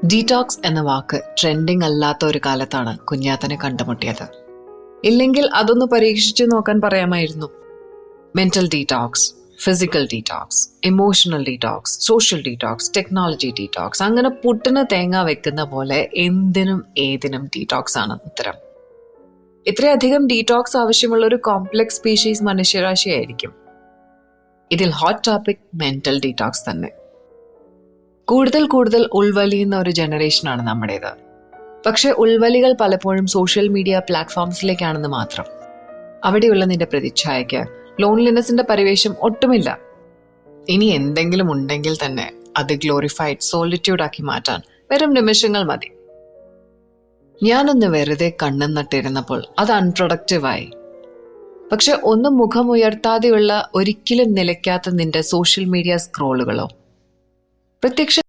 Detox എന്ന വാക്ക് trending അല്ലാത്ത ഒരു കാലത്താണ് കുഞ്ഞാത്തനെ കണ്ടുമുട്ടിയത്. ഇല്ലെങ്കിൽ അതൊന്ന് പരീക്ഷിച്ചു നോക്കാൻ പറയാമായിരുന്നു. Mental detox, physical detox, emotional detox, social detox, technology detox, അങ്ങനെ പുട്ടിന് തേങ്ങ വെക്കുന്ന പോലെ എന്തിനും ഏതിനും ഡീറ്റോക്സ് ആണ് ഉത്തരം. ഇത്രയധികം ഡീറ്റോക്സ് ആവശ്യമുള്ള ഒരു കോംപ്ലക്സ് സ്പീഷീസ് മനുഷ്യരാശിയായിരിക്കും. ഇതിൽ ഹോട്ട് ടോപ്പിക് മെന്റൽ ഡീറ്റോക്സ് തന്നെ. കൂടുതൽ ഉൾവലിയുന്ന ഒരു ജനറേഷനാണ് നമ്മുടേത്. പക്ഷെ ഉൾവലികൾ പലപ്പോഴും സോഷ്യൽ മീഡിയ പ്ലാറ്റ്ഫോംസിലേക്കാണെന്ന് മാത്രം. അവിടെയുള്ള നിന്റെ പ്രതിച്ഛായയ്ക്ക് ലോൺലിനെസിന്റെ പരിവേഷം ഒട്ടുമില്ല. ഇനി എന്തെങ്കിലും ഉണ്ടെങ്കിൽ തന്നെ അത് ഗ്ലോറിഫൈഡ് സോളിറ്റ്യൂഡ് ആക്കി മാറ്റാൻ വെറും നിമിഷങ്ങൾ മതി. ഞാനൊന്ന് വെറുതെ കണ്ണും നട്ടിരുന്നപ്പോൾ അത് അൺപ്രൊഡക്റ്റീവായി. പക്ഷെ ഒന്ന് മുഖമുയർത്താതെയുള്ള ഒരിക്കലും നിലയ്ക്കാത്ത നിന്റെ സോഷ്യൽ മീഡിയ സ്ക്രോളുകളോ, പ്രത്യക്ഷ